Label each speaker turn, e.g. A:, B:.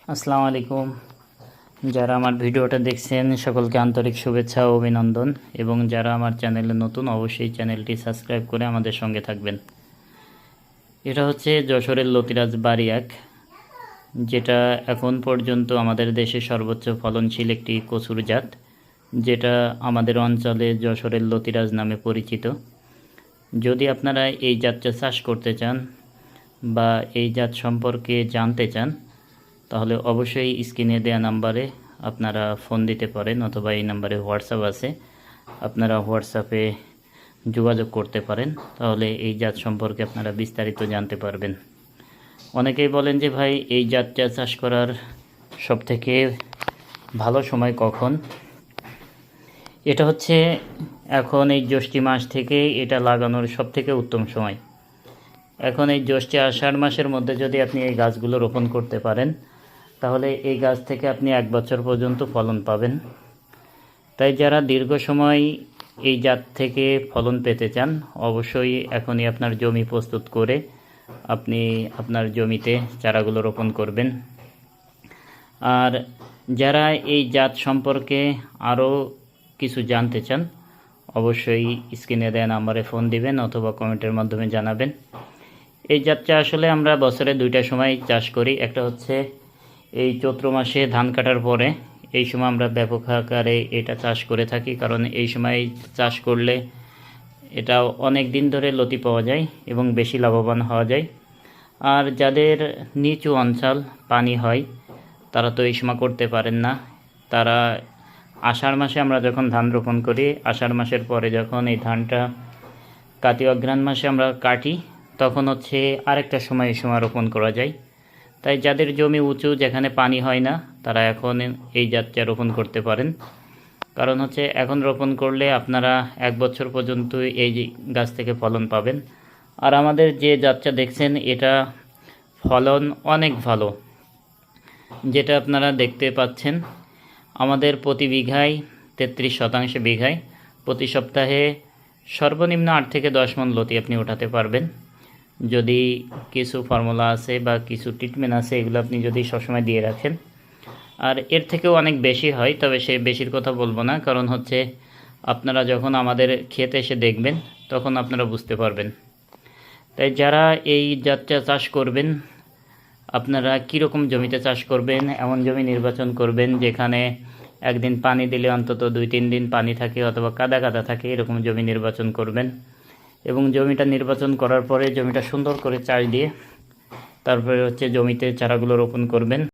A: আসসালামু আলাইকুম। যারা আমার ভিডিওটা দেখছেন সকলকে আন্তরিক শুভেচ্ছা ও অভিনন্দন, এবং যারা আমার চ্যানেলে নতুন অবশ্যই চ্যানেলটি সাবস্ক্রাইব করে আমাদের সঙ্গে থাকবেন। এটা হচ্ছে যশোরের লতিরাজ বাড়ি এক, যেটা এখন পর্যন্ত আমাদের দেশে সর্বোচ্চ ফলনশীল একটি কচুর জাত, যেটা আমাদের অঞ্চলে যশোরের লতিরাজ নামে পরিচিত। যদি আপনারা এই জাতটা চাষ করতে চান বা এই জাত সম্পর্কে জানতে চান, তাহলে অবশ্যই স্ক্রিনে দেওয়া নাম্বারে আপনারা ফোন দিতে পারেন, অথবা এই নাম্বারে হোয়াটসঅ্যাপ আছে, আপনারা হোয়াটসঅ্যাপে যোগাযোগ করতে পারেন। তাহলে এই জাত সম্পর্কে আপনারা বিস্তারিত জানতে পারবেন। অনেকেই বলেন যে ভাই, এই জাতটা চাষ করার সবথেকে ভালো সময় কখন? এটা হচ্ছে এখন এই জ্যৈষ্ঠ মাস থেকে এটা লাগানোর সবথেকে উত্তম সময়। এখন এই জ্যৈষ্ঠ আষাঢ় মাসের মধ্যে যদি আপনি এই গাছগুলো রোপণ করতে পারেন, তাহলে এই গাছ থেকে আপনি 1 বছর পর্যন্ত ফলন পাবেন। তাই যারা দীর্ঘ সময় এই জাত থেকে ফলন পেতে চান, অবশ্যই এখনই আপনার জমি প্রস্তুত করে আপনি আপনার জমিতে চারাগুলো রোপণ করবেন। আর যারা এই জাত সম্পর্কে আরও কিছু জানতে চান, অবশ্যই স্ক্রিনে দেওয়া নাম্বারে ফোন দিবেন অথবা কমেন্টের মাধ্যমে জানাবেন। এই জাতটা আসলে আমরা বছরে 2টা সময় চাষ করি। একটা হচ্ছে এই চৈত্র মাসে ধান কাটার পরে, এই সময় আমরা ব্যাপক আকারে এটা চাষ করে থাকি, কারণ এই সময় চাষ করলে এটা অনেক দিন ধরে লতি পাওয়া যায় এবং বেশি লাভবান হওয়া যায়। আর যাদের নিচু অঞ্চল পানি হয়, তারা তো এই সময় করতে পারেন না। তারা আষাঢ় মাসে আমরা যখন ধান রোপণ করি, আষাঢ় মাসের পরে যখন এই ধানটা কার্তিক অগ্রহায়ণ মাসে আমরা কাটি, তখন হচ্ছে আরেকটা সময় এই সময় রোপণ করা যায়। তাই যাদের জমি উঁচু, যেখানে পানি হয় না, তারা এখন এই জাতটা রোপণ করতে পারেন। কারণ হচ্ছে এখন রোপণ করলে আপনারা 1 বছর পর্যন্ত এই গাছ থেকে ফলন পাবেন। আর আমাদের যে জাতটা দেখছেন, এটা ফলন অনেক ভালো, যেটা আপনারা দেখতে পাচ্ছেন। আমাদের প্রতি বিঘায় 33 বিঘায় প্রতি সপ্তাহে সর্বনিম্ন 8 থেকে 10 মণ লতি আপনি উঠাতে পারবেন, যদি কিছু ফর্মুলা আছে বা কিছু ট্রিটমেন্ট আছে, এগুলো আপনি যদি সবসময় দিয়ে রাখেন। আর এর থেকেও অনেক বেশি হয়, তবে সে বেশির কথা বলবো না, কারণ হচ্ছে আপনারা যখন আমাদের ক্ষেতে এসে দেখবেন তখন আপনারা বুঝতে পারবেন। তাই যারা এই জাতটা চাষ করবেন, আপনারা কীরকম জমিতে চাষ করবেন, এমন জমি নির্বাচন করবেন যেখানে একদিন পানি দিলে অন্তত 2-3 দিন পানি থাকে, অথবা কাদা কাদা থাকে, এরকম জমি নির্বাচন করবেন। এবং জমিটা নির্বাচন করার পরে জমিটা সুন্দর করে চাষ দিয়ে তারপরে হচ্ছে জমিতে চারাগুলো রোপণ করবেন।